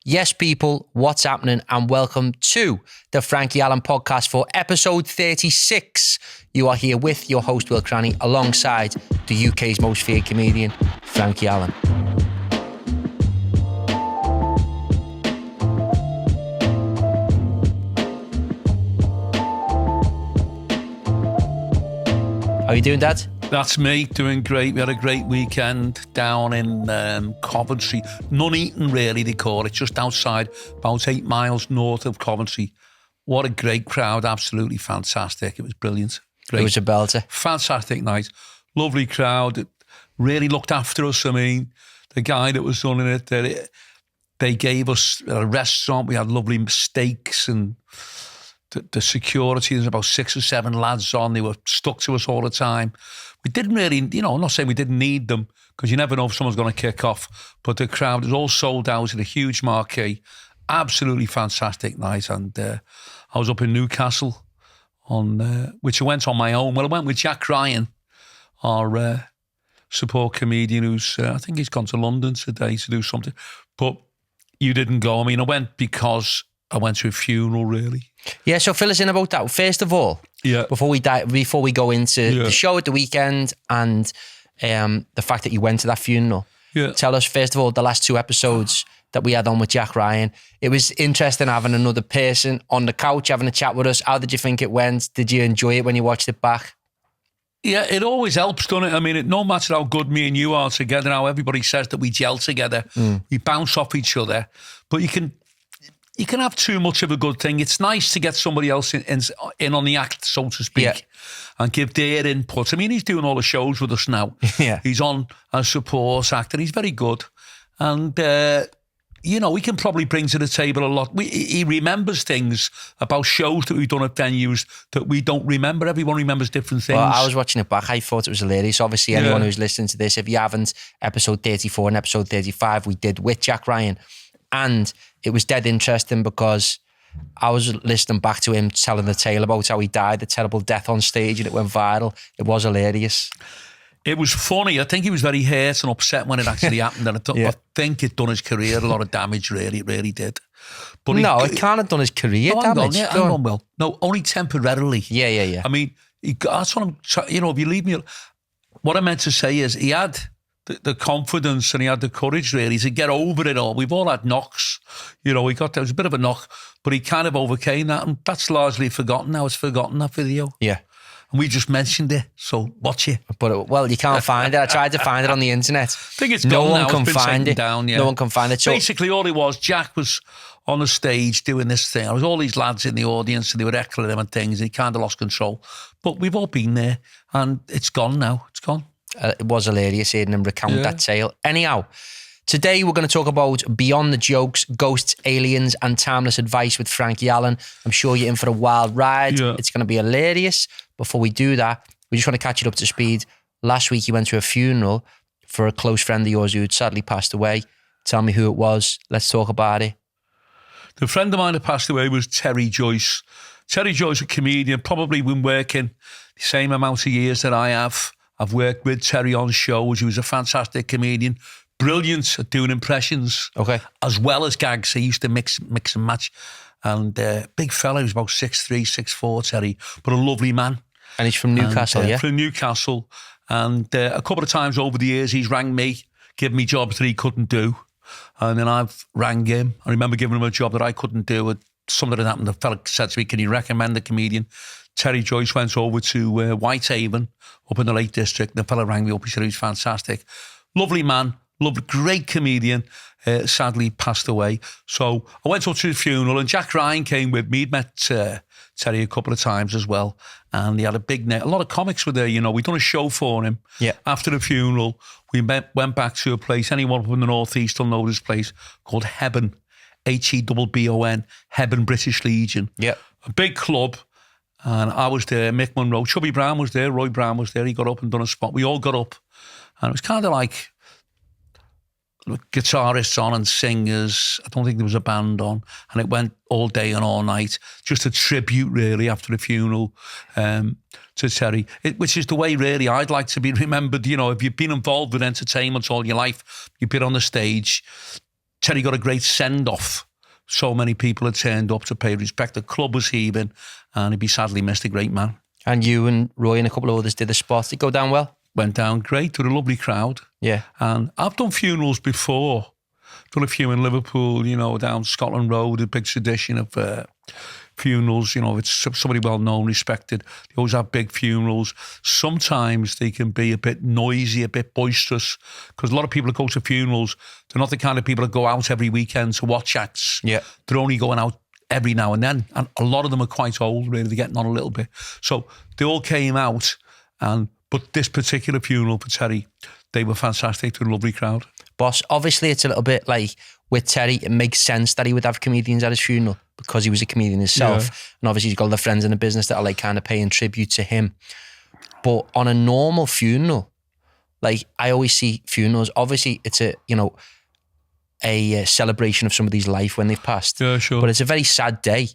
Yes, people, what's happening? And welcome to the Frankie Allen Podcast for episode 36. You are here with your host, Will Cranny, alongside the UK's most feared comedian, Frankie Allen. How are you doing, Dad? That's me, doing great. We had a great weekend down in Coventry. Nuneaton, really, they call it, just outside, about 8 miles north of Coventry. What a great crowd, absolutely fantastic. It was brilliant. Great. It was a belter. Fantastic night. Lovely crowd. It really looked after us. I mean, the guy that was running it, they gave us a restaurant. We had lovely steaks and the security. There's about 6 or 7 lads on. They were stuck to us all the time. We didn't really, I'm not saying we didn't need them because you never know if someone's going to kick off. But the crowd was all sold out at a huge marquee. Absolutely fantastic night. And I was up in Newcastle, which I went on my own. Well, I went with Jack Ryan, our support comedian, who's, I think he's gone to London today to do something. But you didn't go. I mean, I went because I went to a funeral, really. Yeah, so fill us in about that. First of all, before we go into the show at the weekend and the fact that you went to that funeral, tell us, first of all, the last 2 episodes that we had on with Jack Ryan. It was interesting having another person on the couch, having a chat with us. How did you think it went? Did you enjoy it when you watched it back? Yeah, it always helps, doesn't it? I mean, no matter how good me and you are together, how everybody says that we gel together, we bounce off each other, but you can have too much of a good thing. It's nice to get somebody else in on the act, so to speak, and give their input. I mean, he's doing all the shows with us now. Yeah. He's on as support actor. He's very good. And, he can probably bring to the table a lot. He remembers things about shows that we've done at venues that we don't remember. Everyone remembers different things. Well, I was watching it back. I thought it was hilarious. Obviously, anyone who's listening to this, if you haven't, episode 34 and episode 35, we did with Jack Ryan. And it was dead interesting because I was listening back to him telling the tale about how he died, the terrible death on stage, and it went viral. It was hilarious. It was funny. I think he was very hurt and upset when it actually happened. And I think it done his career a lot of damage, really. It really did. But it can't have done his career damage. Hang on, Will. No, only temporarily. Yeah. I mean, that's what if you leave me... What I meant to say is he had the confidence and he had the courage, really, to get over it all. We've all had knocks. There was a bit of a knock, but he kind of overcame that, and that's largely forgotten now. It's forgotten, that video. Yeah. And we just mentioned it, so watch it. But you can't find it. I tried to find it on the internet. I think it's gone now. It's been taken down. No one can find it. So basically, all it was, Jack was on the stage doing this thing. There was all these lads in the audience, and they were heckling him and things, and he kind of lost control. But we've all been there, and it's gone now. It's gone. It was hilarious hearing him recount that tale. Anyhow, today we're going to talk about Beyond the Jokes, Ghosts, Aliens and Timeless Advice with Frankie Allen. I'm sure you're in for a wild ride. Yeah. It's going to be hilarious. Before we do that, we just want to catch you up to speed. Last week you went to a funeral for a close friend of yours who had sadly passed away. Tell me who it was. Let's talk about it. The friend of mine that passed away was Terry Joyce. Terry Joyce, a comedian, probably been working the same amount of years that I have. I've worked with Terry on shows. He was a fantastic comedian, brilliant at doing impressions, as well as gags. He used to mix and match. And big fella, he was about 6'3", 6'4", Terry, but a lovely man. And he's from Newcastle, From Newcastle. And a couple of times over the years, he's rang me, given me jobs that he couldn't do. And then I've rang him. I remember giving him a job that I couldn't do. Something that happened, the fella said to me, can you recommend a comedian? Terry Joyce went over to Whitehaven up in the Lake District. The fella rang me up. He said he was fantastic. Lovely man, great comedian. Sadly passed away. So I went up to his funeral and Jack Ryan came with me. He'd met Terry a couple of times as well. And he had a big net. A lot of comics were there, We'd done a show for him. Yeah. After the funeral, we went back to a place. Anyone from the Northeast will know this place called Hebburn. Hebburn, Hebburn British Legion. Yeah. A big club. And I was there, Mick Monroe, Chubby Brown was there, Roy Brown was there. He got up and done a spot. We all got up. And it was kind of like guitarists on and singers. I don't think there was a band on. And it went all day and all night. Just a tribute, really, after the funeral to Terry. Which is the way, really, I'd like to be remembered. If you've been involved with entertainment all your life, you've been on the stage, Terry got a great send-off. So many people had turned up to pay respect. The club was heaving, and he'd be sadly missed, a great man. And you and Roy and a couple of others did the spot. Did it go down well? Went down great, to a lovely crowd. Yeah. And I've done funerals before. Done a few in Liverpool, down Scotland Road, a big tradition of funerals. It's somebody well-known, respected. They always have big funerals. Sometimes they can be a bit noisy, a bit boisterous, because a lot of people that go to funerals, they're not the kind of people that go out every weekend to watch acts. Yeah. They're only going out every now and then. And a lot of them are quite old, really. They're getting on a little bit. So they all came out, but this particular funeral for Terry, they were fantastic, to a lovely crowd. Boss, obviously it's a little bit like with Terry, it makes sense that he would have comedians at his funeral because he was a comedian himself. Yeah. And obviously he's got other friends in the business that are like kind of paying tribute to him. But on a normal funeral, like I always see funerals, obviously it's a celebration of somebody's life when they've passed. Yeah, sure. But it's a very sad day.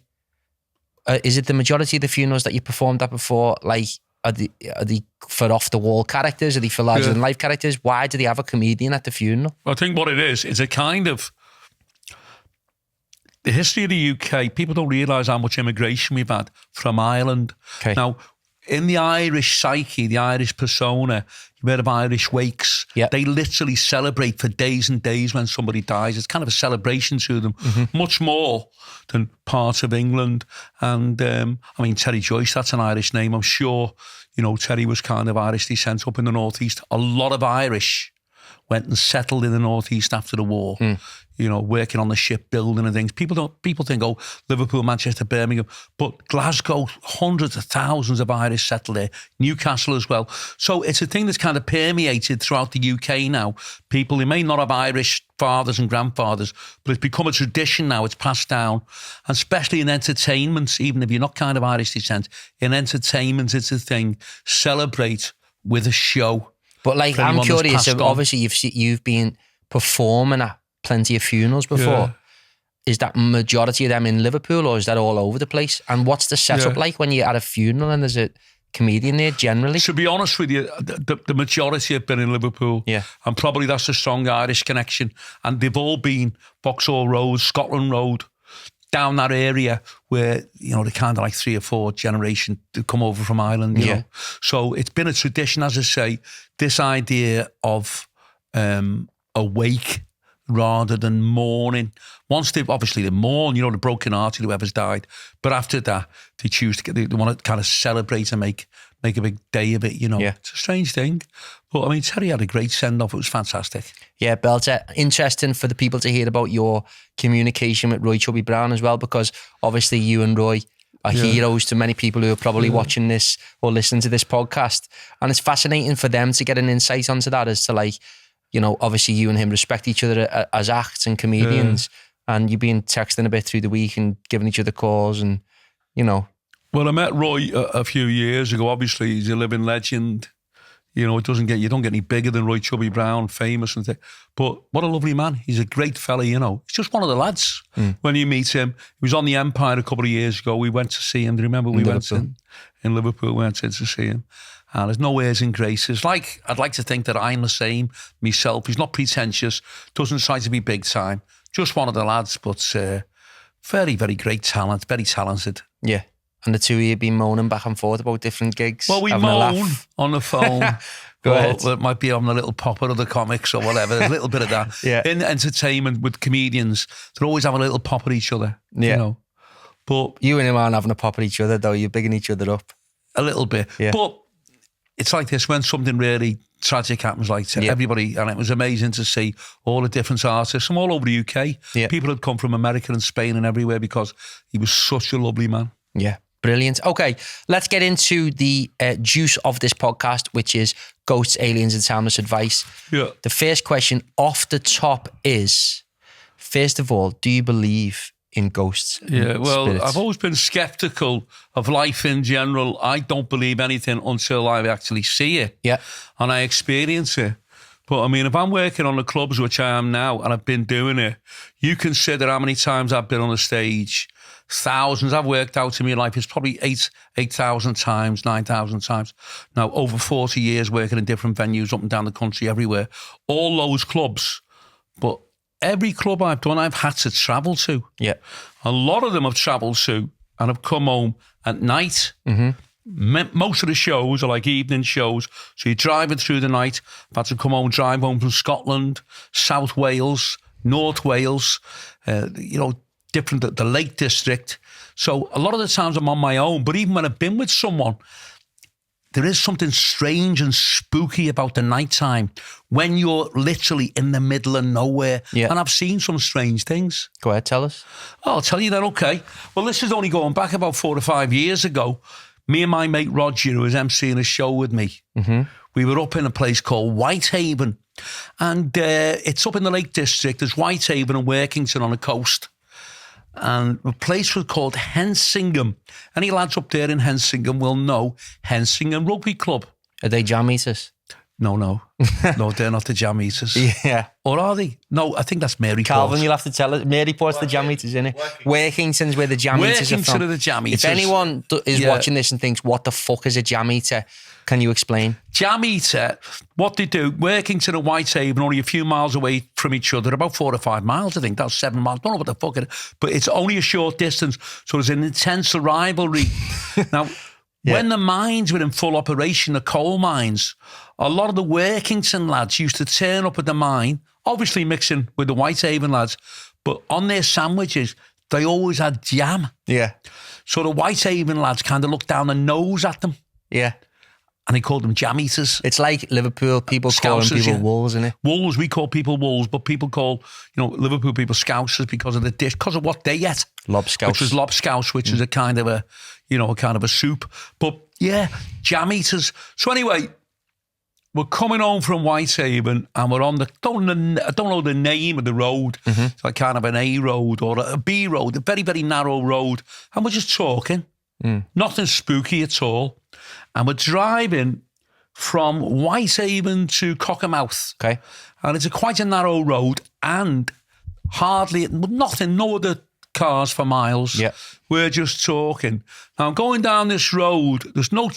Is it the majority of the funerals that you performed at before, like, are they for off-the-wall characters? Are they for larger-than-life characters? Why do they have a comedian at the funeral? I think what it is a kind of... The history of the UK, people don't realise how much immigration we've had from Ireland. Okay. Now, in the Irish psyche, the Irish persona, you've heard of Irish wakes. Yeah. They literally celebrate for days and days when somebody dies. It's kind of a celebration to them, much more than parts of England. And Terry Joyce, that's an Irish name. I'm sure, Terry was kind of Irish descent up in the Northeast. A lot of Irish went and settled in the Northeast after the war. Working on the shipbuilding and things. People think, oh, Liverpool, Manchester, Birmingham, but Glasgow, hundreds of thousands of Irish settled there, Newcastle as well. So it's a thing that's kind of permeated throughout the UK now. People, they may not have Irish fathers and grandfathers, but it's become a tradition now. It's passed down, and especially in entertainment, even if you're not kind of Irish descent, in entertainment, it's a thing. Celebrate with a show. But like, I'm curious, obviously you've been performing at plenty of funerals before. Yeah. Is that majority of them in Liverpool, or is that all over the place? And what's the setup like when you're at a funeral and there's a comedian there generally? To be honest with you, the majority have been in Liverpool. Yeah. And probably that's a strong Irish connection. And they've all been Vauxhall Road, Scotland Road, down that area where, they're kind of like 3 or 4 generation to come over from Ireland, you know. So it's been a tradition, as I say, this idea of a wake rather than mourning. Once they mourn, the broken-hearted, whoever's died. But after that, they choose to they want to kind of celebrate and make a big day of it, Yeah. It's a strange thing. But Terry had a great send-off. It was fantastic. Yeah, Belter. Interesting for the people to hear about your communication with Roy Chubby Brown as well, because obviously you and Roy are heroes to many people who are probably watching this or listening to this podcast. And it's fascinating for them to get an insight onto that as to obviously you and him respect each other as acts and comedians, and you've been texting a bit through the week and giving each other calls and, Well, I met Roy a few years ago. Obviously, he's a living legend. You don't get any bigger than Roy Chubby Brown, famous and things. But what a lovely man. He's a great fella, He's just one of the lads when you meet him. He was on the Empire a couple of years ago. We went to see him. Do you remember we went in Liverpool? We went in to see him. And there's no airs and graces. I'd like to think that I'm the same myself. He's not pretentious, doesn't try to be big time. Just one of the lads, but very, very great talent, very talented. Yeah. And the two of you have been moaning back and forth about different gigs. Well, we moan on the phone. Go ahead. It might be on the little popper of the comics or whatever. There's a little bit of that. Yeah. In entertainment with comedians, they always have a little pop at each other. Yeah. But you and him aren't having a pop at each other, though. You're bigging each other up. A little bit. Yeah. But it's like this, when something really tragic happens, like everybody, and it was amazing to see all the different artists from all over the UK. Yeah. People had come from America and Spain and everywhere because he was such a lovely man. Yeah. Brilliant. Okay, let's get into the juice of this podcast, which is ghosts, aliens, and timeless advice. Yeah. The first question off the top is, first of all, do you believe in ghosts? Yeah, well, spirits? I've always been sceptical of life in general. I don't believe anything until I actually see it. Yeah. And I experience it. But if I'm working on the clubs, which I am now, and I've been doing it, you consider how many times I've been on the stage. Thousands. I've worked out in my life, it's probably 8,000 times, 9,000 times. Now, over 40 years working in different venues up and down the country, everywhere. All those clubs. But every club I've done, I've had to travel to. Yeah. A lot of them I've travelled to and have come home at night. Most of the shows are like evening shows. So you're driving through the night. I've had to come home, drive home from Scotland, South Wales, North Wales, different, the Lake District. So a lot of the times I'm on my own, but even when I've been with someone, there is something strange and spooky about the nighttime when you're literally in the middle of nowhere. Yeah. And I've seen some strange things. Go ahead, tell us. I'll tell you then, okay. Well, this is only going back about 4 or 5 years ago. Me and my mate Roger, who was emceeing a show with me, we were up in a place called Whitehaven. And it's up in the Lake District. There's Whitehaven and Workington on the coast. And the place was called Hensingham. Any lads up there in Hensingham will know Hensingham Rugby Club. Are they jam eaters? No. No, they're not the jam eaters. Yeah. Or are they? No, I think that's Mary Calvin, Port. you'll have to tell us. Mary Port's the jam eaters, isn't it? Workington's where the jam eaters are from. Workington are the jam eaters. If anyone is watching this and thinks, what the fuck is a jam eater? Can you explain? Jam eater, what they do, Workington and Whitehaven, only a few miles away from each other, about 4 or 5 miles, I think. That's 7 miles. Don't know what the fuck it is. But it's only a short distance. So there's an intense rivalry. Now, when the mines were in full operation, the coal mines, a lot of the Workington lads used to turn up at the mine, obviously mixing with the Whitehaven lads, but on their sandwiches, they always had jam. Yeah. So the Whitehaven lads kind of looked down the nose at them. Yeah. And he called them jam eaters. It's like Liverpool people calling people wolves, isn't it? Wolves, we call people wolves, but people call, Liverpool people scousers because of the dish, because of what they ate. Lobscouse. Which was lobscouse, which is a kind of a soup. But yeah, jam eaters. So anyway, we're coming home from Whitehaven and we're on I don't know the name of the road. It's like kind of an A road or a B road, a very, very narrow road. And we're just talking. Nothing spooky at all. And we're driving from Whitehaven to Cockermouth. Okay. And it's quite a narrow road and no other cars for miles. Yeah. We're just talking. Now, I'm going down this road. There's no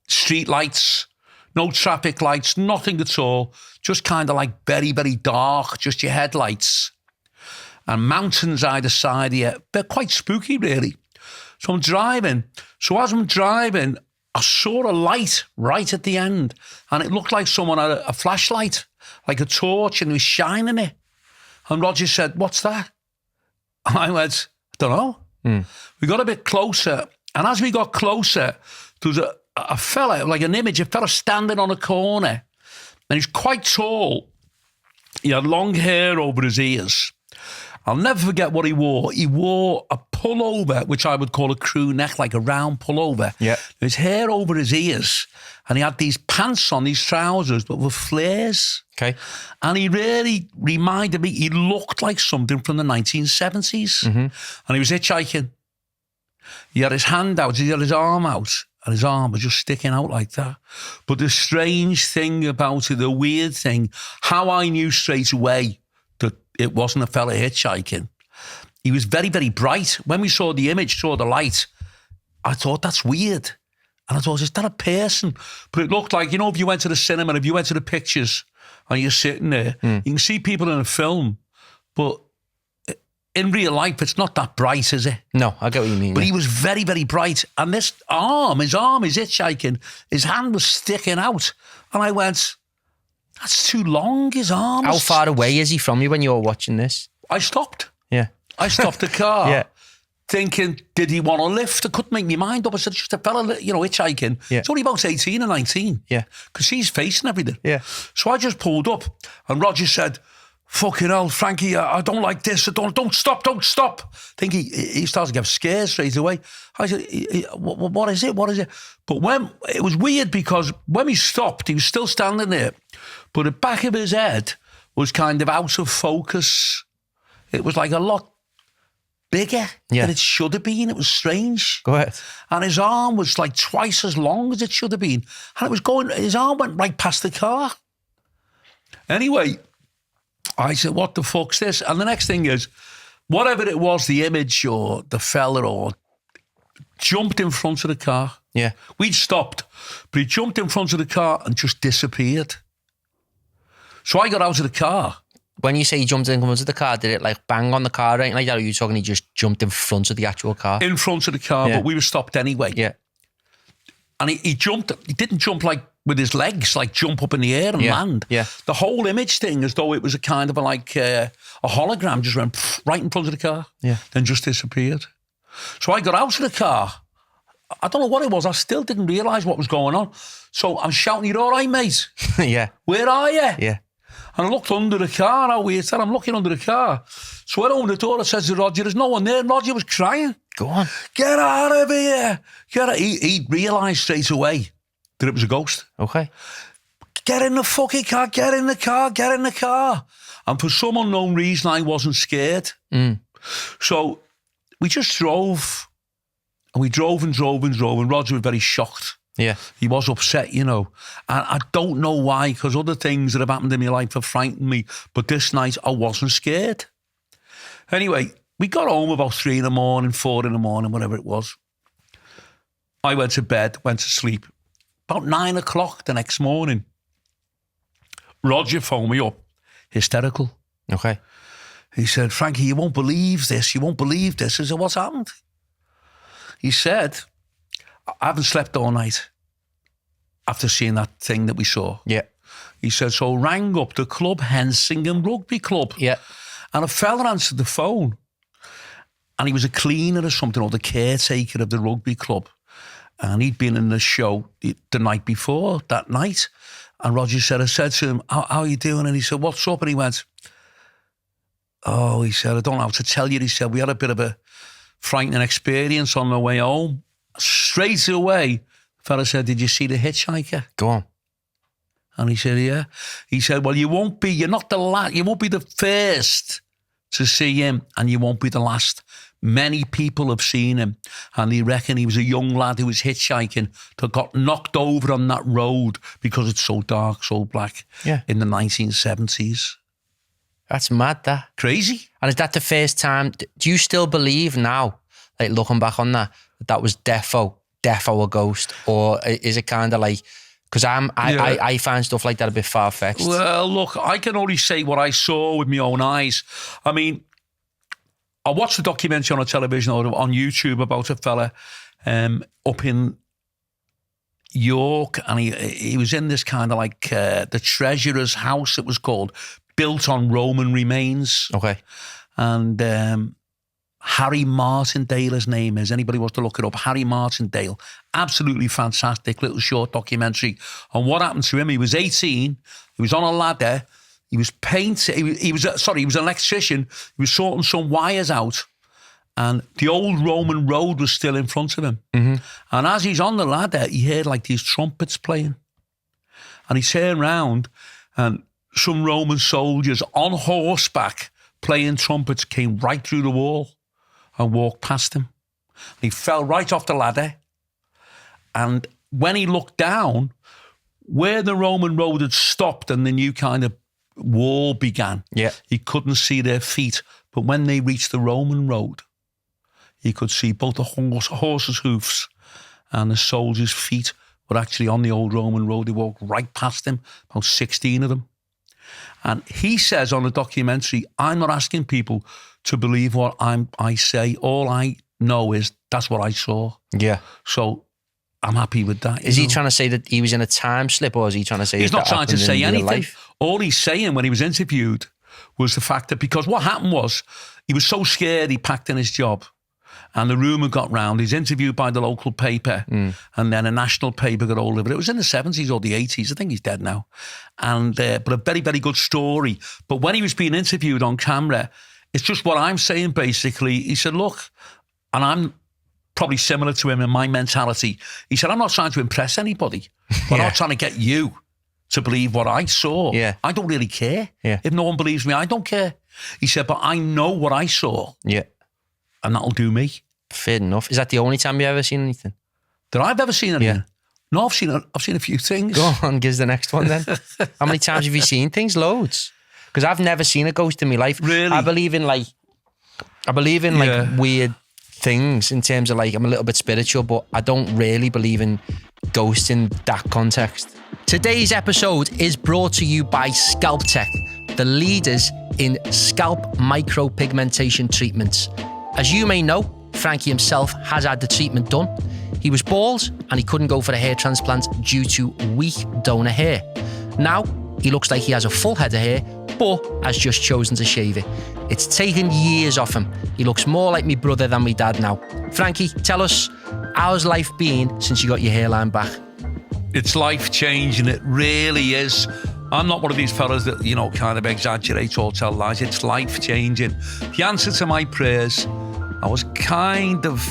street lights, no traffic lights, nothing at all. Just kind of like very, very dark, just your headlights. And mountains either side of you. They're quite spooky, really. So I'm driving. So as I'm driving, I saw a light right at the end, and it looked like someone had a flashlight, like a torch, and he was shining it. And Roger said, "What's that?" And I went, "I don't know." We got a bit closer, and as we got closer, there was a fella, like an image, a fella standing on a corner, and he's quite tall. He had long hair over his ears. I'll never forget what he wore. He wore a pullover, which I would call a crew neck, like a round pullover. Yeah. His hair over his ears. And he had these pants on, these trousers, but with flares. Okay. And he really reminded me, he looked like something from the 1970s. And he was hitchhiking. He had his hand out, he had his arm out, and his arm was just sticking out like that. But the strange thing about it, the weird thing, how I knew straight away that it wasn't a fella hitchhiking. He was very, very bright. When we saw the image, saw the light, I thought, that's weird. And I thought, is that a person? But it looked like, if you went to the cinema, if you went to the pictures and you're sitting there, you can see people in a film, but in real life, it's not that bright, is it? No, I get what you mean. But he was very, very bright. And this arm is hitchhiking. His hand was sticking out. And I went, that's too long, his arm. How far away is he from you when you were watching this? I stopped. Yeah. I stopped the car. Yeah. Thinking, did he want to lift? I couldn't make my mind up. I said, just a fella, hitchhiking. Yeah. It's only about 18 or 19. Yeah. Because he's facing everything. Yeah. So I just pulled up and Roger said, fucking hell, Frankie, I don't like this. Don't stop. I think he started to get scared straight away. I said, what is it? But when it was weird because when we stopped, he was still standing there, but the back of his head was kind of out of focus. It was like a lot bigger than it should have been. It was strange. Go ahead. And his arm was like twice as long as it should have been. And his arm went right past the car. Anyway, I said, what the fuck's this? And the next thing is, whatever it was, the image or the fella or jumped in front of the car. Yeah. We'd stopped, but he jumped in front of the car and just disappeared. So I got out of the car. when you say he jumped in front of the car, did it like bang on the car or anything like that? Or are you talking he just jumped in front of the actual car? In front of the car, but we were stopped anyway. Yeah. And he jumped, he didn't jump like with his legs, like jump up in the air and land. Yeah. The whole image thing, as though it was a kind of a hologram, just went right in front of the car. Yeah. Then just disappeared. So I got out of the car. I don't know what it was. I still didn't realise what was going on. So I'm shouting, "You all right, mate?" Yeah. "Where are you?" Yeah. And I looked under the car. How weird that? I'm looking under the car. So I opened the door. I said to Roger, "There's no one there." And Roger was crying. Go on. "Get out of here. Get out." He realised straight away that it was a ghost. Okay. "Get in the fucking car. Get in the car. Get in the car." And for some unknown reason, I wasn't scared. So we just drove. And we drove and drove and drove. And Roger was very shocked. Yeah. He was upset, you know. And I don't know why, because other things that have happened in my life have frightened me. But this night, I wasn't scared. Anyway, we got home about 3 in the morning, 4 in the morning, whatever it was. I went to bed, went to sleep. About 9 o'clock the next morning, Roger phoned me up, hysterical. Okay. He said, "Frankie, you won't believe this. You won't believe this." I said, "What's happened?" He said, "I haven't slept all night after seeing that thing that we saw." Yeah. He said, "So I rang up the club, Hensinghan Rugby Club." Yeah. And a fella answered the phone. And he was a cleaner or something, or the caretaker of the rugby club. And he'd been in the show the night before, that night. And Roger said, I said to him, how are you doing? And he said, "What's up?" And he went, "Oh," he said, "I don't know how to tell you." He said, "We had a bit of a frightening experience on the way home." Straight away, the fella said, "Did you see the Hitchhiker?" Go on. And he said, "Yeah." He said, "Well, you're not the last, you won't be the first to see him, and you won't be the last. Many people have seen him, and they reckon he was a young lad who was hitchhiking that got knocked over on that road because it's so dark, so black, in the 1970s. That's mad, that. Crazy. And is that the first time? Do you still believe now, like looking back on that was defo a ghost? Or is it kind of like, because I find stuff like that a bit far-fetched. Well, look, I can only say what I saw with my own eyes. I mean, I watched a documentary on a television or on YouTube about a fella up in York, and he was in this kind of like the treasurer's house, it was called, built on Roman remains. Okay. And Harry Martindale, his name is. Anybody wants to look it up, Harry Martindale. Absolutely fantastic little short documentary. And what happened to him, he was 18, he was on a ladder, he was painting, he was an electrician, he was sorting some wires out, and the old Roman road was still in front of him. Mm-hmm. And as he's on the ladder, he heard like these trumpets playing. And he turned round, and some Roman soldiers on horseback playing trumpets came right through the wall and walked past him. He fell right off the ladder. And when he looked down, where the Roman road had stopped and the new kind of wall began, he couldn't see their feet. But when they reached the Roman road, he could see both the horse's hoofs and the soldiers' feet were actually on the old Roman road. They walked right past him, about 16 of them. And he says on the documentary, I'm not asking people to believe what I say. All I know is that's what I saw. Yeah. So I'm happy with that. Is he trying to say that he was in a time slip, or is he trying to say he's not trying to say anything? Life? All he's saying when he was interviewed was the fact that, because what happened was he was so scared he packed in his job. And the rumour got round. He's interviewed by the local paper, and then a national paper got hold of it. It was in the 70s or the 80s. I think he's dead now. And but a very, very good story. But when he was being interviewed on camera, it's just what I'm saying, basically. He said, look, and I'm probably similar to him in my mentality. He said, I'm not trying to impress anybody, but I'm not trying to get you to believe what I saw. Yeah. I don't really care. Yeah. If no one believes me, I don't care. He said, but I know what I saw. Yeah. And that'll do me. Fair enough. Is that the only time you've ever seen anything? That I've ever seen anything? Yeah. No, I've seen a few things. Go on, give us the next one then. How many times have you seen things? Loads. Because I've never seen a ghost in my life. Really? I believe in weird things in terms of like, I'm a little bit spiritual, but I don't really believe in ghosts in that context. Today's episode is brought to you by Skalptec, the leaders in scalp micropigmentation treatments. As you may know, Frankie himself has had the treatment done. He was bald and he couldn't go for a hair transplant due to weak donor hair. Now, he looks like he has a full head of hair, but has just chosen to shave it. It's taken years off him. He looks more like me brother than me dad now. Frankie, tell us, how's life been since you got your hairline back? It's life-changing. It really is. I'm not one of these fellas that, kind of exaggerate or tell lies. It's life-changing. The answer to my prayers, I was kind of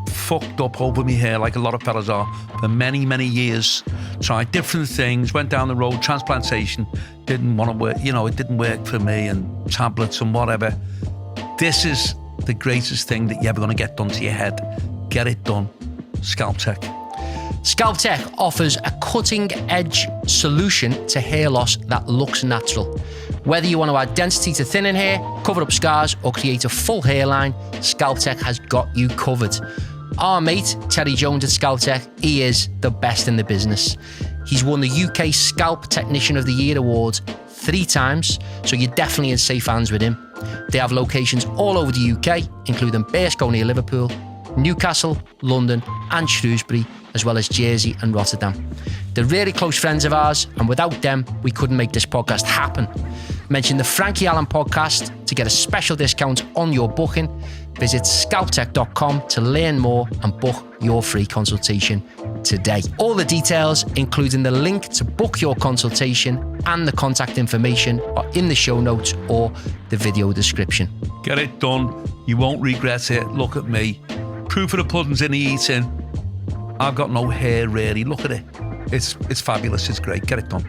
fucked up over my hair like a lot of fellas are for many, many years. Tried different things, went down the road, transplantation, didn't want to work, it didn't work for me, and tablets and whatever. This is the greatest thing that you're ever going to get done to your head. Get it done. Skalptec. Skalptec offers a cutting-edge solution to hair loss that looks natural. Whether you want to add density to thinning hair, cover up scars, or create a full hairline, Skalptec has got you covered. Our mate, Terry Joyce at Skalptec, he is the best in the business. He's won the UK Scalp Technician of the Year award 3 times, so you're definitely in safe hands with him. They have locations all over the UK, including Bearscough near Liverpool, Newcastle, London and Shrewsbury, as well as Jersey and Rotterdam. They're really close friends of ours, and without them, we couldn't make this podcast happen. Mention the Frankie Allen Podcast to get a special discount on your booking. Visit skalptec.com to learn more and book your free consultation today. All the details, including the link to book your consultation and the contact information, are in the show notes or the video description. Get it done. You won't regret it. Look at me. Proof of the pudding's in the eating. I've got no hair really. Look at it. It's fabulous. It's great. Get it done.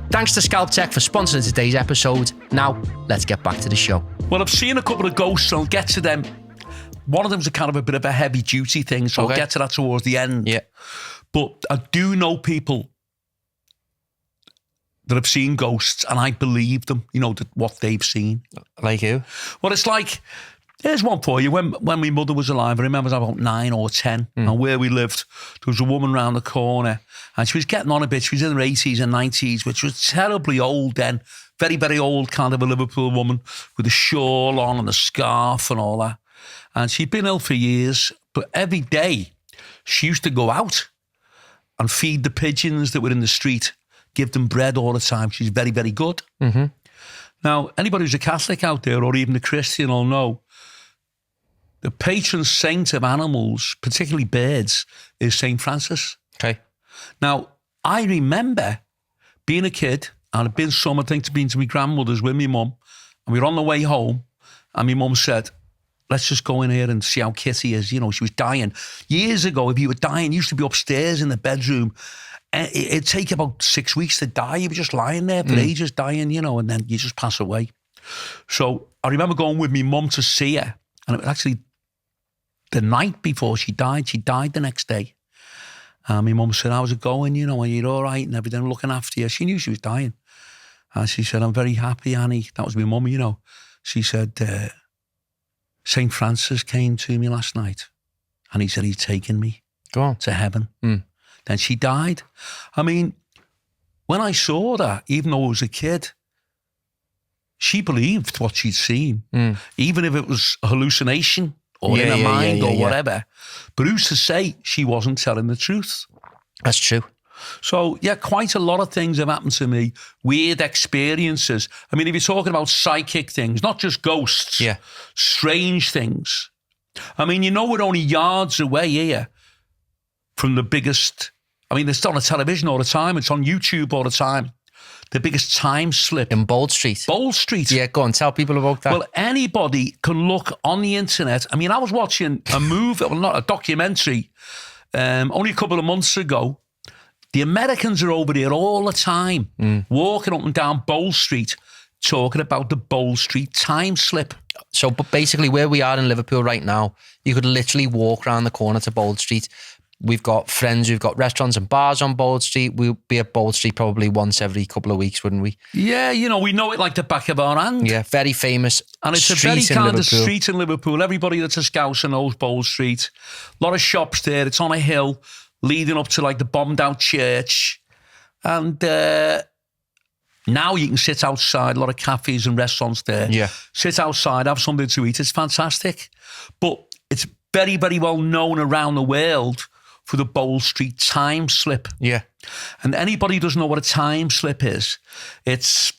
Thanks to Skalptec for sponsoring today's episode. Now, let's get back to the show. Well, I've seen a couple of ghosts, and I'll get to them. One of them's a kind of a bit of a heavy-duty thing, so I'll get to that towards the end. Yeah. But I do know people that have seen ghosts, and I believe them, what they've seen. Like who? Well, it's like, here's one for you. When my mother was alive, I remember I was about 9 or 10, and where we lived, there was a woman round the corner, and she was getting on a bit. She was in her 80s and 90s, which was terribly old then. Very, very old, kind of a Liverpool woman with a shawl on and a scarf and all that. And she'd been ill for years, but every day she used to go out and feed the pigeons that were in the street, give them bread all the time. She's very, very good. Mm-hmm. Now, anybody who's a Catholic out there or even a Christian will know the patron saint of animals, particularly birds, is St. Francis. Okay. Now, I remember being a kid, and I'd been to my grandmother's with my mum, and we were on the way home, and my mum said, let's just go in here and see how Kitty is. She was dying. Years ago, if you were dying, you used to be upstairs in the bedroom. It'd take about 6 weeks to die. You were just lying there for ages dying, and then you just pass away. So I remember going with my mum to see her, and it was actually the night before she died. She died the next day. And my mum said, how's it going? Are you all right and everything, looking after you? She knew she was dying. And she said, I'm very happy, Annie. That was my mum, She said, St. Francis came to me last night and he said he'd taken me to heaven. Then she died. I mean, when I saw that, even though I was a kid, she believed what she'd seen, even if it was a hallucination or in her mind or whatever. But who's to say she wasn't telling the truth? That's true. So, quite a lot of things have happened to me, weird experiences. I mean, if you're talking about psychic things, not just ghosts, strange things. I mean, we're only yards away here from the biggest, it's on the television all the time, it's on YouTube all the time, the biggest time slip. In Bold Street. Bold Street. Yeah, go on, tell people about that. Well, anybody can look on the internet. I was watching a movie, not a documentary, only a couple of months ago. The Americans are over there all the time, walking up and down Bold Street, talking about the Bold Street time slip. So, but basically where we are in Liverpool right now, you could literally walk around the corner to Bold Street. We've got friends who've got restaurants and bars on Bold Street. We'll be at Bold Street probably once every couple of weeks, wouldn't we? Yeah, we know it like the back of our hand. Yeah, very famous. And it's a very kind of street in Liverpool. Everybody that's a Scouse knows Bold Street. A lot of shops there. It's on a hill leading up to like the bombed out church. And Now you can sit outside, a lot of cafes and restaurants there. Yeah. Sit outside, have something to eat. It's fantastic. But it's very, very well known around the world for the Bowl Street time slip. Yeah. And anybody who doesn't know what a time slip is, it's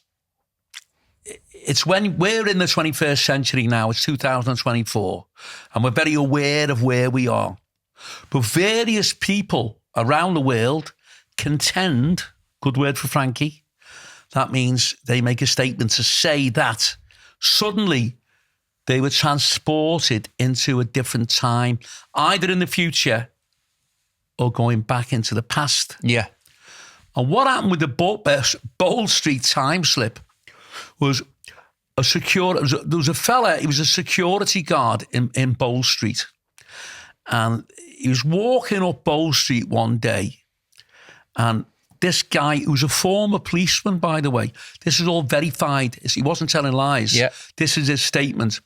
when we're in the 21st century now, it's 2024, and we're very aware of where we are. But various people around the world contend, good word for Frankie, that means they make a statement to say that suddenly they were transported into a different time, either in the future or going back into the past. Yeah. And what happened with the Bowl Street time slip was there was a fella, he was a security guard in Bowl Street. And he was walking up Bowl Street one day, and this guy, who's a former policeman, by the way, this is all verified. He wasn't telling lies. Yeah. This is his statement.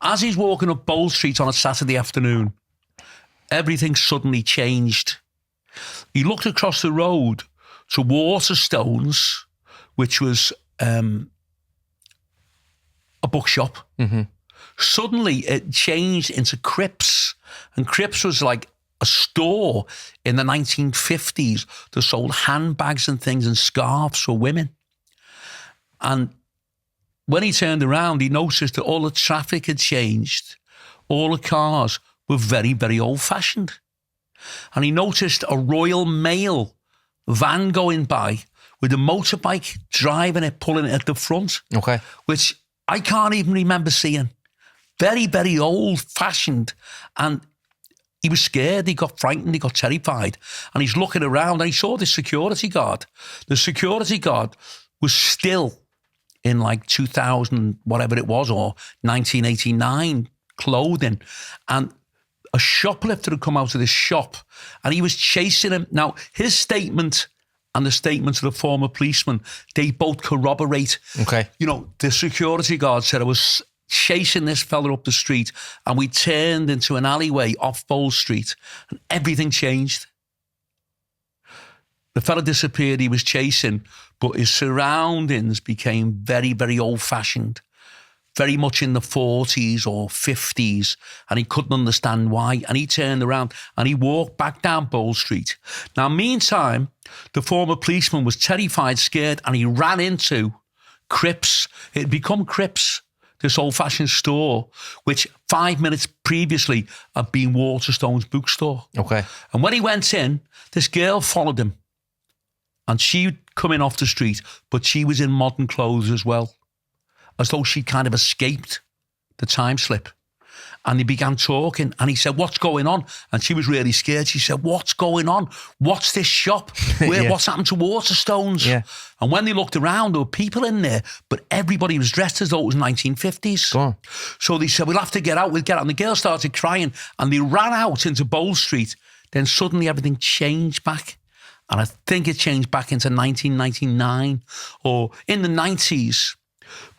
As he's walking up Bowl Street on a Saturday afternoon, everything suddenly changed. He looked across the road to Waterstones, which was a bookshop. Mm-hmm. Suddenly it changed into Crips, and Crips was like a store in the 1950s that sold handbags and things and scarves for women. And when he turned around, he noticed that all the traffic had changed. All the cars were very, very old-fashioned. And he noticed a Royal Mail van going by with a motorbike driving it, pulling it at the front. Okay. Which I can't even remember seeing. Very, very old-fashioned. And he was scared, he got frightened, he got terrified. And he's looking around and he saw this security guard. The security guard was still in like 2000, whatever it was, or 1989 clothing. And a shoplifter had come out of this shop and he was chasing him. Now, his statement and the statement of the former policeman, they both corroborate. Okay. You know, the security guard said, I was chasing this fella up the street and we turned into an alleyway off Bowl Street and everything changed. The fella disappeared, he was chasing, but his surroundings became very, very old-fashioned, very much in the 40s or 50s, and he couldn't understand why. And he turned around and he walked back down Bowl Street. Now, meantime, the former policeman was terrified, scared, and he ran into Crips. It had become Crips, this old-fashioned store, which 5 minutes previously had been Waterstone's bookstore. Okay. And when he went in, this girl followed him. And she'd come in off the street, but she was in modern clothes as well, as though she'd kind of escaped the time slip. And they began talking, and he said, what's going on? And she was really scared. She said, what's going on? What's this shop? Yeah. What's happened to Waterstones? Yeah. And when they looked around, there were people in there, but everybody was dressed as though it was 1950s. Go on. So they said, we'll have to get out. We'll get out. And the girl started crying, and they ran out into Bowl Street. Then suddenly everything changed back. And I think it changed back into 1999 or in the 90s.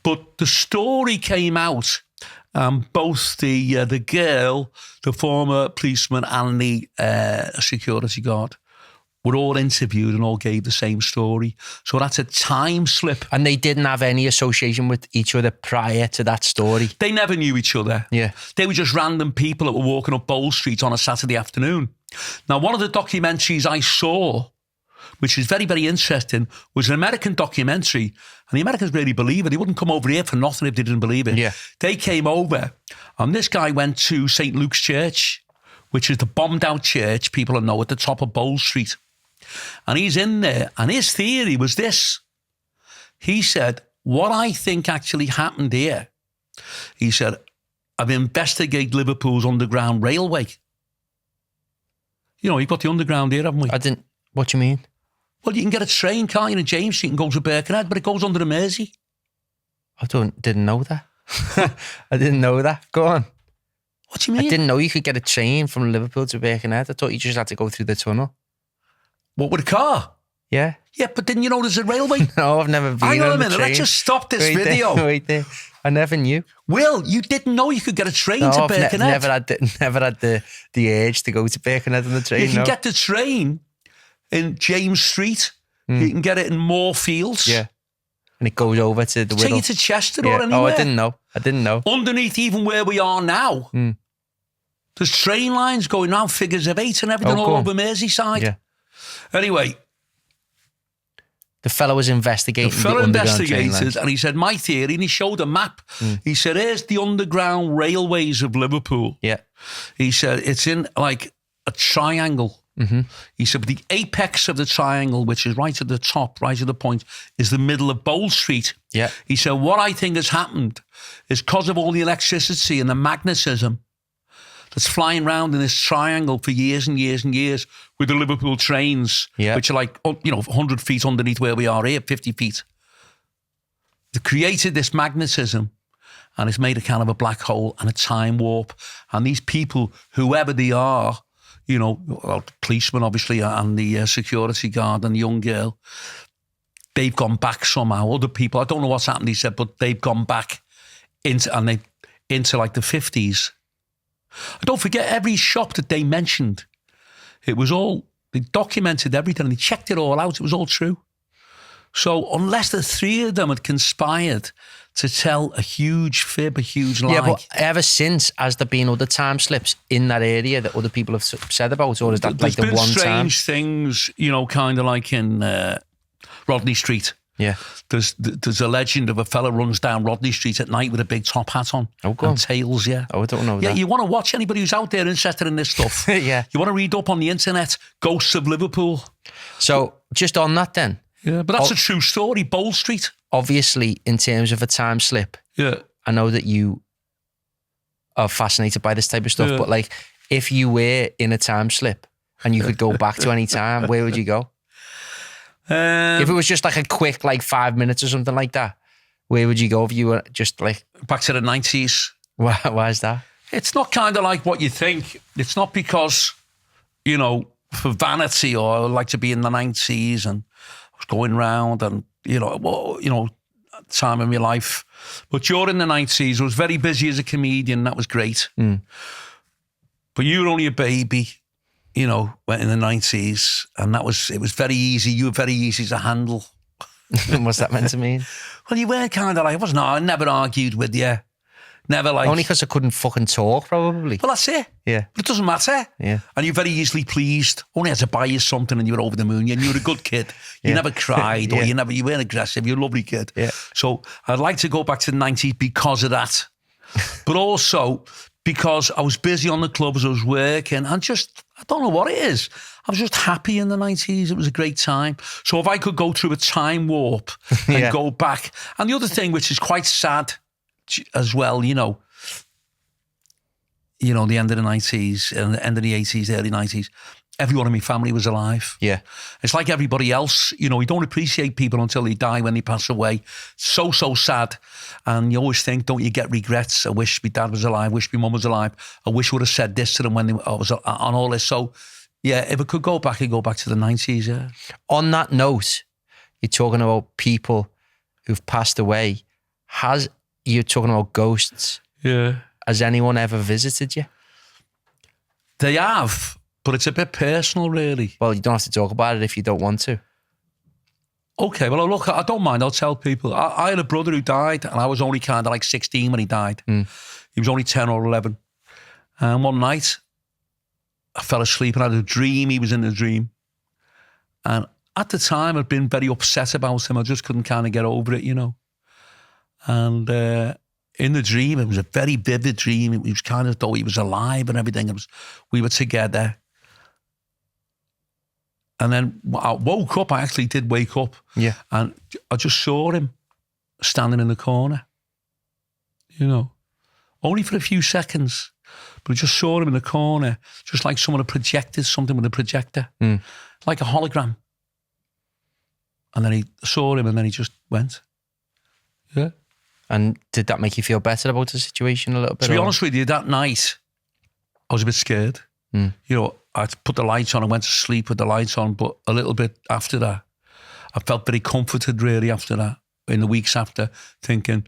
But the story came out, both the girl, the former policeman, and the security guard were all interviewed and all gave the same story. So that's a time slip. And they didn't have any association with each other prior to that story? They never knew each other. Yeah. They were just random people that were walking up Bowl Street on a Saturday afternoon. Now, one of the documentaries I saw, which is very, very interesting, was an American documentary. And the Americans really believe it. They wouldn't come over here for nothing if they didn't believe it. Yeah. They came over, and this guy went to St. Luke's Church, which is the bombed out church people know at the top of Bowl Street. And he's in there, and his theory was this. He said, what I think actually happened here, he said, I've investigated Liverpool's underground railway. You know, you've got the underground here, haven't we? I didn't. What do you mean? Well, you can get a train, can't you, in James Street and go to Birkenhead, but it goes under the Mersey. I didn't know that. I didn't know that. Go on. What do you mean? I didn't know you could get a train from Liverpool to Birkenhead. I thought you just had to go through the tunnel. What, with a car? Yeah. Yeah, but didn't you know there's a railway? No, I've never been Hang on on a minute, the train. let's just stop this Wait video. There, wait there. I never knew. Will, you didn't know you could get a train No, to I've Birkenhead? never had the urge to go to Birkenhead on the train. You can no. get the train in James Street. You can get it in Moorfields. Yeah. And it goes over to the Take Wirral. it to Chester or anywhere. Oh, I didn't know. Underneath even where we are now, there's train lines going round, figures of 8 and everything all over Merseyside. Yeah. Anyway. The fellow was investigating the fellow investigated, and he said, my theory, and he showed a map. He said, here's the underground railways of Liverpool. Yeah. He said, it's in like a triangle. He said, but the apex of the triangle, which is right at the top, right at the point, is the middle of Bowl Street. Yeah. He said, what I think has happened is because of all the electricity and the magnetism that's flying around in this triangle for years and years and years with the Liverpool trains, which are like, 100 feet underneath where we are here, 50 feet. They created this magnetism and it's made a kind of a black hole and a time warp. And these people, whoever they are, the policeman, obviously, and the security guard and the young girl, they've gone back somehow. Other people, I don't know what's happened, he said, but they've gone back into like the 50s. And don't forget, every shop that they mentioned, they documented everything and they checked it all out. It was all true. So unless the three of them had conspired to tell a huge fib, a huge lie. Yeah, but ever since, has there been other time slips in that area that other people have said about, or is that like the one time? There's been strange things, kind of like in Rodney Street. Yeah. There's a legend of a fella runs down Rodney Street at night with a big top hat on and tails, Oh, I don't know that. Yeah, you want to watch anybody who's out there interested in this stuff. Yeah. You want to read up on the internet, Ghosts of Liverpool. So just on that then. Yeah, but that's a true story, Bowl Street. Obviously, in terms of a time slip, I know that you are fascinated by this type of stuff, but like if you were in a time slip and you could go back to any time, where would you go? If it was just like a quick, like 5 minutes or something like that, where would you go if you were just like... Back to the 90s. Why is that? It's not kind of like what you think. It's not because, for vanity or I would like to be in the 90s and I was going round and, time in my life. But during the 90s, I was very busy as a comedian. That was great. But you were only a baby. Went in the 90s and it was very easy. You were very easy to handle. What's that meant to mean? Well, you were kind of like, I never argued with you. Never like... Only because I couldn't fucking talk, probably. Well, that's it. Yeah. But it doesn't matter. Yeah. And you're very easily pleased. Only had to buy you something and you were over the moon and you were a good kid. You never cried or you weren't aggressive. You're a lovely kid. Yeah. So I'd like to go back to the 90s because of that. But also because I was busy on the clubs, I was working and I don't know what it is. I was just happy in the 90s. It was a great time. So if I could go through a time warp and go back. And the other thing, which is quite sad as well, the end of the 90s and the end of the 80s, early 90s, everyone in my family was alive. Yeah. It's like everybody else, you don't appreciate people until they die, when they pass away. So sad. And you always think, don't you get regrets? I wish my dad was alive, I wish my mum was alive. I wish I would have said this to them when I was on all this. So, yeah, if I could go back, I'd go back to the 90s, yeah. On that note, you're talking about people who've passed away. You're talking about ghosts. Yeah. Has anyone ever visited you? They have. But it's a bit personal, really. Well, you don't have to talk about it if you don't want to. Okay, well, look, I don't mind. I'll tell people. I had a brother who died, and I was only kind of like 16 when he died. He was only 10 or 11. And one night, I fell asleep and I had a dream. He was in the dream. And at the time, I'd been very upset about him. I just couldn't kind of get over it, And in the dream, it was a very vivid dream. It was kind of though he was alive and everything. We were together. And then I woke up. I actually did wake up. Yeah. And I just saw him standing in the corner, only for a few seconds. But I just saw him in the corner, just like someone had projected something with a projector, like a hologram. And then he saw him and then he just went. Yeah. And did that make you feel better about the situation a little bit? To be honest with you, that night, I was a bit scared. I put the lights on and went to sleep with the lights on, but a little bit after that, I felt very comforted really after that, in the weeks after, thinking,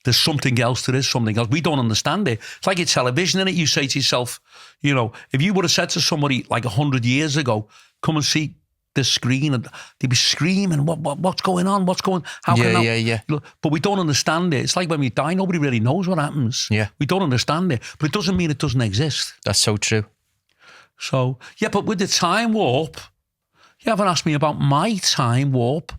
there's something else, there is something else. We don't understand it. It's like your television, innit? You say to yourself, if you would have said to somebody like 100 years ago, come and see the screen and they'd be screaming, what's going on? What's going on? How can yeah. But we don't understand it. It's like when we die, nobody really knows what happens. Yeah. We don't understand it. But it doesn't mean it doesn't exist. That's so true. So, yeah, but with the time warp, you haven't asked me about my time warp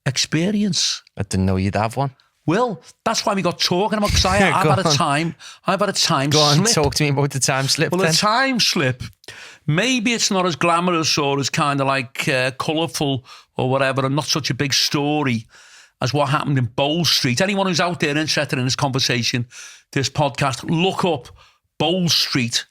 experience. I didn't know you'd have one. Well, that's why we got talking about, because I've had a time slip. Go on, talk to me about the time slip. Well, then. the time slip, maybe it's not as glamorous or as kind of like colourful or whatever, and not such a big story as what happened in Bowl Street. Anyone who's out there interested in this conversation, this podcast, look up Bowl Street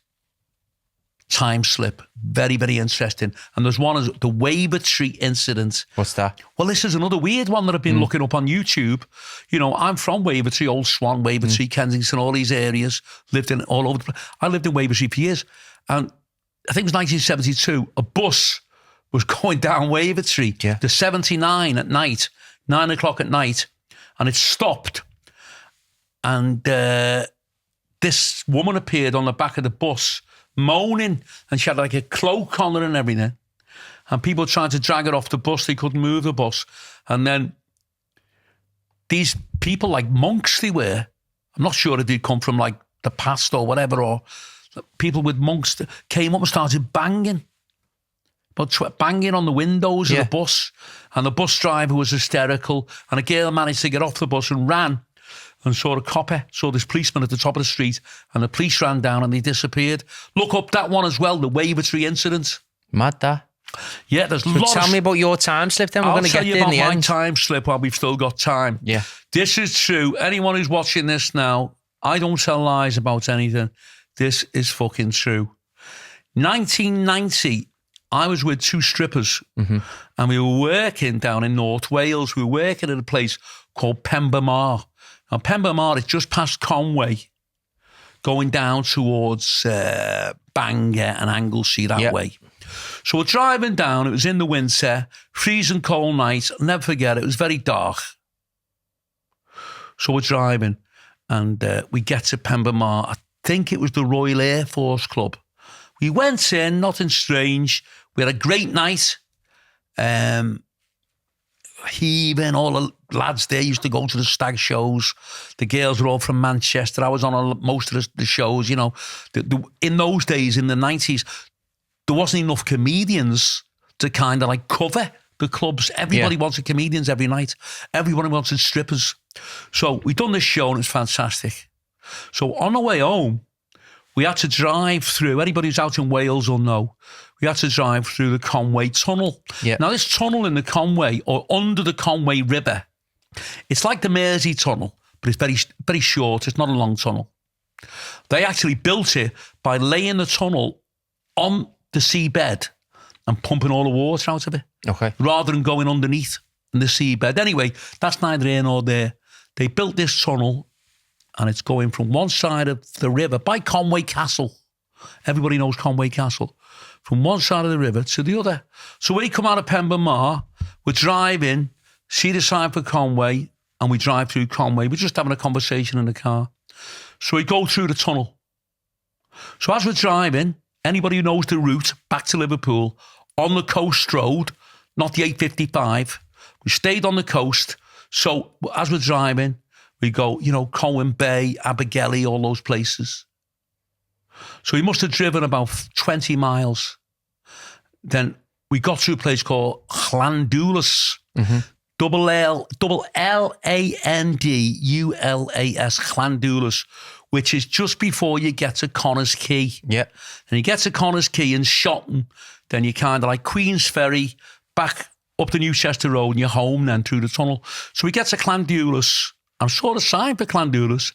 time slip. Very, very interesting. And there's one as the Wavertree incident. What's that? Well, this is another weird one that I've been looking up on YouTube. You know, I'm from Wavertree, Old Swan, Wavertree, Kensington, all these areas. Lived in all over the place. I lived in Wavertree for years. And I think it was 1972. A bus was going down Wavertree, the 79 at night, 9 o'clock at night. And it stopped. And this woman appeared on the back of the bus moaning, and she had like a cloak on her and everything, and people trying to drag her off the bus. They couldn't move the bus. And then these people, like monks they were, I'm not sure if they'd come from like the past or whatever, or people with monks came up and started banging on the windows of the bus, and the bus driver was hysterical, and a girl managed to get off the bus and ran and saw a copper, saw this policeman at the top of the street, and the police ran down and they disappeared. Look up that one as well, the Wavertree incident. Mad that. Yeah, there's so lots. Tell me about your time slip then. We're going to get there in the end. I'll tell you about my time slip while we've still got time. Yeah. This is true. Anyone who's watching this now, I don't tell lies about anything. This is fucking true. 1990, I was with two strippers, and we were working down in North Wales. We were working at a place called Pembermar. Now, Pembermar is just past Conway, going down towards Bangor and Anglesey that way. So we're driving down. It was in the winter, freezing cold night. I'll never forget it. It was very dark. So we're driving, and we get to Pembermar. I think it was the Royal Air Force Club. We went in, nothing strange. We had a great night. Heaving, all the lads there used to go to the stag shows. The girls were all from Manchester. I was on most of the shows, you know. In those days, in the 90s, there wasn't enough comedians to kind of like cover the clubs. Everybody wanted comedians every night. Everybody wanted strippers. So we done this show and it was fantastic. So on the way home, we had to drive through, anybody who's out in Wales will know, we had to drive through the Conway Tunnel. Yeah. Now, this tunnel in the Conway, or under the Conway River, it's like the Mersey Tunnel, but it's very, very short. It's not a long tunnel. They actually built it by laying the tunnel on the seabed and pumping all the water out of it. Okay. Rather than going underneath in the seabed. Anyway, that's neither here nor there. They built this tunnel, and it's going from one side of the river by Conway Castle. Everybody knows Conway Castle. From one side of the river to the other. So when we come out of Pembermar, we're driving, see the sign for Conway, and we drive through Conway. We're just having a conversation in the car. So we go through the tunnel. So as we're driving, anybody who knows the route back to Liverpool, on the coast road, not the 855, we stayed on the coast. So as we're driving, we go, you know, Cowan Bay, Abergele, all those places. So we must have driven about 20 miles. Then we got to a place called Llandulas. Llandulas, Llandulas, which is just before you get to Connors Quay. Yeah. And you get to Connors Quay in Shotton, then you kind of like Queen's Ferry, back up the Newchester Road, and you're home then through the tunnel. So we get to Llandulas. I'm sort of signed for Llandulas.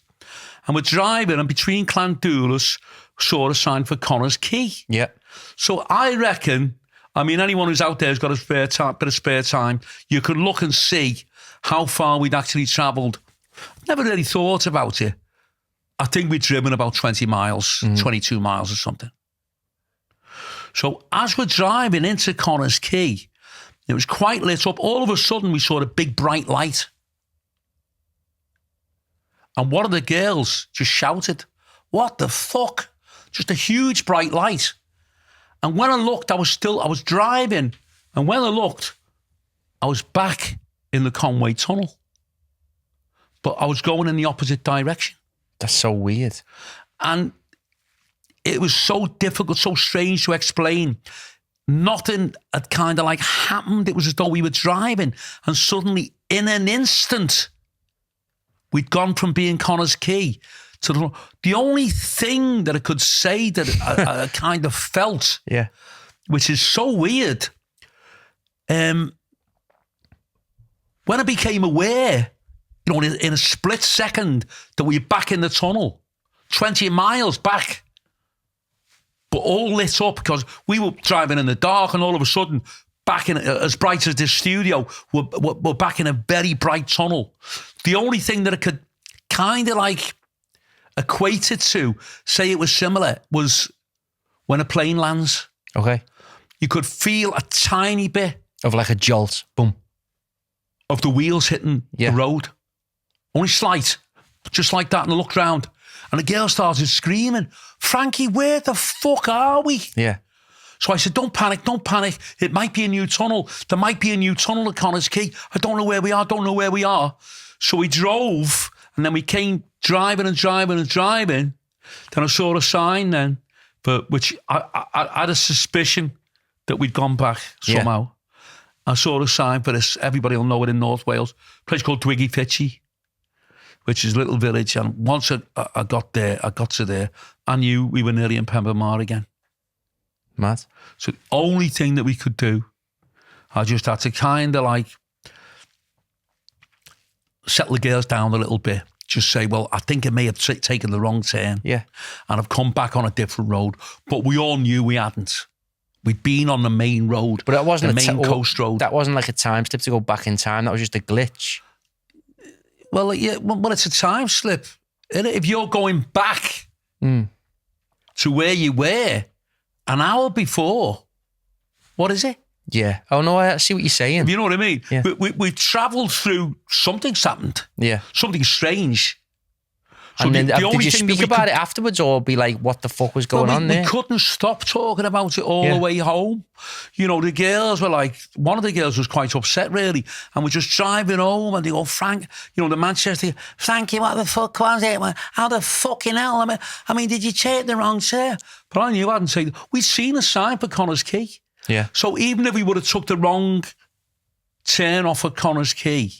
And we're driving, and between Llandulas, sort of signed for Connors Quay. Yeah. So I reckon, I mean, anyone who's out there who's got a bit of spare time, you could look and see how far we'd actually travelled. Never really thought about it. I think we'd driven about 20 miles, 22 miles or something. So as we're driving into Connors Quay, it was quite lit up. All of a sudden, we saw a big bright light. And one of the girls just shouted, "What the fuck?" Just a huge bright light. And when I looked, I was driving And when I looked, I was back in the Conway Tunnel. But I was going in the opposite direction. That's so weird. And it was so difficult, so strange to explain. Nothing had kind of like happened. It was as though we were driving, and suddenly, in an instant, we'd gone from being Connors Quay to the only thing that I could say that I kind of felt, which is so weird. When I became aware, you know, in a split second, that we were back in the tunnel, 20 miles back, but all lit up because we were driving in the dark, and all of a sudden, back in as bright as this studio, we're back in a very bright tunnel. The only thing that I could kind of like equate it to, say it was similar, was when a plane lands. Okay. You could feel a tiny bit of like a jolt, boom, of the wheels hitting the road. Only slight, just like that. And I looked round, and the girl started screaming, "Frankie, where the fuck are we?" Yeah. So I said, don't panic. It might be a new tunnel. There might be a new tunnel at Connors Quay. I don't know where we are. So we drove, and then we came driving. Then I saw a sign then, but which I had a suspicion that we'd gone back somehow. Yeah. I saw a sign for this. Everybody will know it in North Wales. A place called Twiggy Fitchy, which is a little village. And once I got to there, I knew we were nearly in Pembromar again. Mad. So the only thing that we could do, I just had to kind of like settle the girls down a little bit. Just say, well, I think it may have taken the wrong turn. Yeah. And I've come back on a different road. But we all knew we hadn't. We'd been on the main road. But it wasn't the main coast road. That wasn't like a time slip to go back in time. That was just a glitch. Well, yeah, well, it's a time slip. If you're going back to where you were an hour before, what is it? Yeah. Oh, no, I see what you're saying. You know what I mean? Yeah. We've travelled through, something's happened. Yeah. Something strange. So and then the only did you thing speak about it afterwards, or be like, what the fuck was going on there? We couldn't stop talking about it all the way home. You know, the girls were like, one of the girls was quite upset, really, and we're just driving home, and they go, Frank, you know, the Manchester, Frankie, what the fuck was it? How the fucking hell? I mean, did you take the wrong turn? But I knew I hadn't taken. We'd seen a sign for Connors Quay. Yeah. So even if we would have took the wrong turn off at Connors Quay,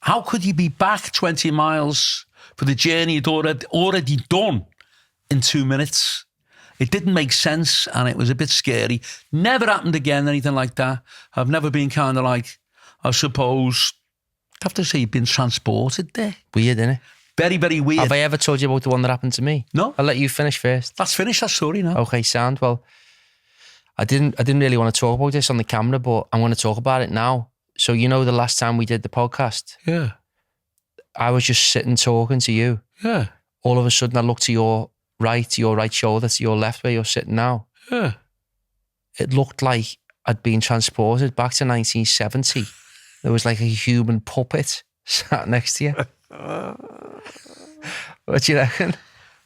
how could you be back 20 miles for the journey you'd already done in 2 minutes? It didn't make sense, and it was a bit scary. Never happened again, anything like that. I've never been kind of like, I suppose, I'd have to say, you've been transported there. Weird, isn't it? Very, very weird. Have I ever told you about the one that happened to me? No. I'll let you finish first. Let's finish that story now. Okay, sound. Well, I didn't really want to talk about this on the camera, but I'm going to talk about it now. So, you know, the last time we did the podcast, I was just sitting talking to you. Yeah. All of a sudden, I looked to your right shoulder, to your left, where you're sitting now. Yeah. It looked like I'd been transported back to 1970. There was like a human puppet sat next to you. What do you reckon?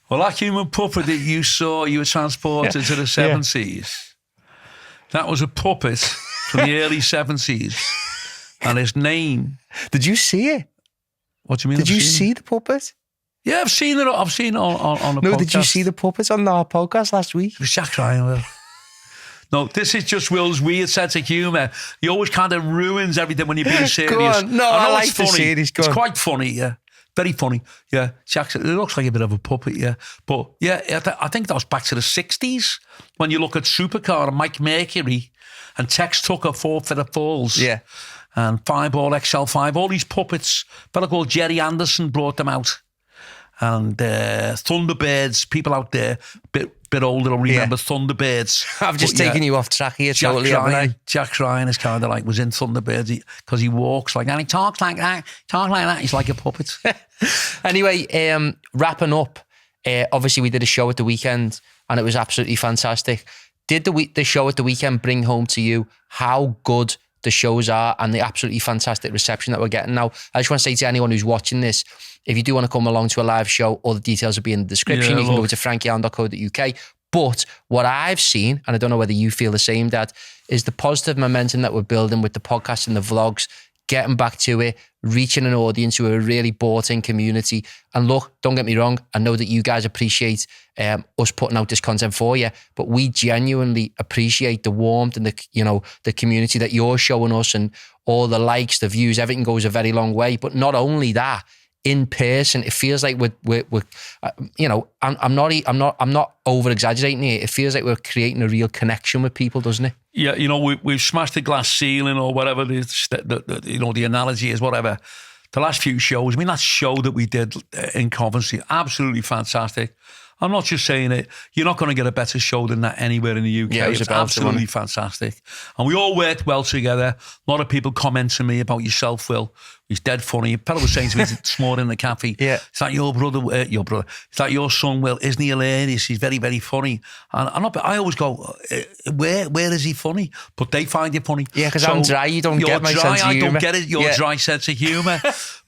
Well, that human puppet that you saw, you were transported to the 70s. That was a puppet from the early 70s. And his name... Did you see it? What do you mean? Did you see the puppet? Yeah, I've seen it. I've seen it on the podcast. No, did you see the puppet on our podcast last week? It was Jack Ryan, Will. No, this is just Will's weird sense of humour. He always kind of ruins everything when you're being serious. Go on. No, I like the series. It's quite funny, yeah. Very funny, yeah. Jackson, it looks like a bit of a puppet, yeah. But yeah, I think that was back to the 60s when you look at Supercar and Mike Mercury and Tex Tucker, 4 Fitter Falls. Yeah. And Fireball XL5, all these puppets. A fella called Jerry Anderson brought them out. And Thunderbirds, people out there, bit older will remember Thunderbirds. I've just taken you off track here, totally, haven't I? Jack Ryan is kind of like, was in Thunderbirds because he walks like that, he talks like that, he's like a puppet. Anyway, wrapping up, obviously we did a show at the weekend and it was absolutely fantastic. Did the show at the weekend bring home to you how good the shows are and the absolutely fantastic reception that we're getting now? I just want to say to anyone who's watching this, if you do want to come along to a live show, all the details will be in the description. You can go to frankieallen.co.uk, But what I've seen, and I don't know whether you feel the same, Dad, is the positive momentum that we're building with the podcast and the vlogs, getting back to it, reaching an audience who are a really bought-in community. And look, don't get me wrong, I know that you guys appreciate us putting out this content for you, but we genuinely appreciate the warmth and the community that you're showing us, and all the likes, the views, everything goes a very long way. But not only that, in person, it feels like we're I'm not over exaggerating here. It feels like we're creating a real connection with people, doesn't it? Yeah, we've smashed the glass ceiling or whatever the analogy is, whatever. The last few shows, that show that we did in Coventry, absolutely fantastic. I'm not just saying it. You're not going to get a better show than that anywhere in the UK. Yeah, it's absolutely fantastic. And we all worked well together. A lot of people comment to me about yourself, Will. He's dead funny. A fellow was saying to me this morning in the cafe, yeah, is that your brother? Is that your son, Will? Isn't he hilarious? He's very, very funny. And I always go, where is he funny? But they find it funny. Yeah, because I'm dry. You don't get my sense of humour. I don't get it. Your dry sense of humour.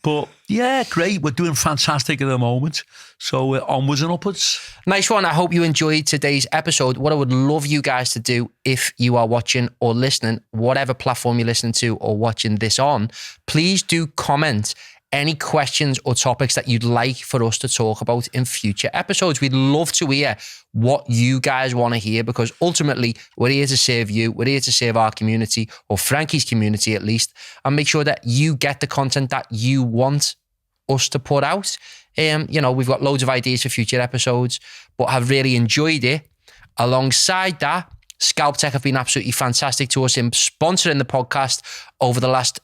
But yeah, great. We're doing fantastic at the moment. So onwards and upwards. Nice one. I hope you enjoyed today's episode. What I would love you guys to do, if you are watching or listening, whatever platform you're listening to or watching this on, please do comment any questions or topics that you'd like for us to talk about in future episodes. We'd love to hear what you guys want to hear, because ultimately we're here to serve you. We're here to serve our community, or Frankie's community at least, and make sure that you get the content that you want us to put out. We've got loads of ideas for future episodes, but have really enjoyed it. Alongside that, Skalptec have been absolutely fantastic to us in sponsoring the podcast over the last,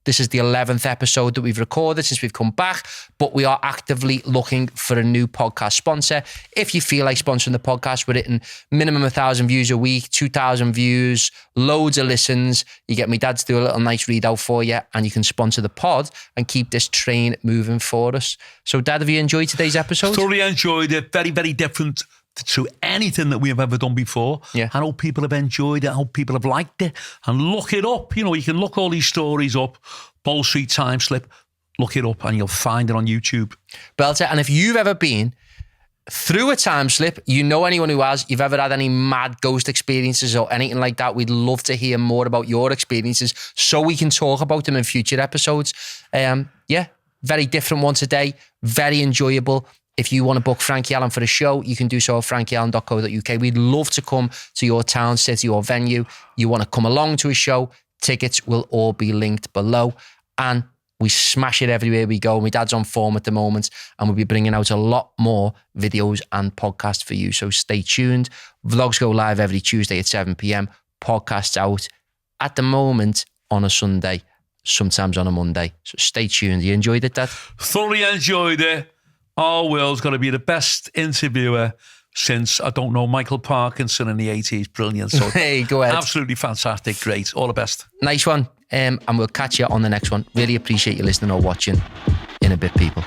this is the 11th episode that we've recorded since we've come back, but we are actively looking for a new podcast sponsor. If you feel like sponsoring the podcast, we're hitting minimum 1,000 views a week, 2,000 views, loads of listens. You get my dad to do a little nice readout for you, and you can sponsor the pod and keep this train moving for us. So, Dad, have you enjoyed today's episode? Thoroughly enjoyed it. Very, very different to anything that we have ever done before. Yeah. I hope people have enjoyed it. I hope people have liked it. And look it up. You can look all these stories up. Bowl Street Time Slip. Look it up and you'll find it on YouTube. Belter. And if you've ever been through a time slip, anyone who has, you've ever had any mad ghost experiences or anything like that, we'd love to hear more about your experiences so we can talk about them in future episodes. Very different one today. Very enjoyable. If you want to book Frankie Allen for a show, you can do so at frankieallen.co.uk. We'd love to come to your town, city or venue. You want to come along to a show, tickets will all be linked below. And we smash it everywhere we go. My dad's on form at the moment, and we'll be bringing out a lot more videos and podcasts for you. So stay tuned. Vlogs go live every Tuesday at 7 p.m. Podcasts out at the moment on a Sunday, sometimes on a Monday. So stay tuned. You enjoyed it, Dad? Thoroughly enjoyed it. Our Will's got to be the best interviewer since, I don't know, Michael Parkinson in the 80s. Brilliant. So hey, go ahead. Absolutely fantastic. Great. All the best. Nice one. And we'll catch you on the next one. Really appreciate you listening or watching. In a bit, people.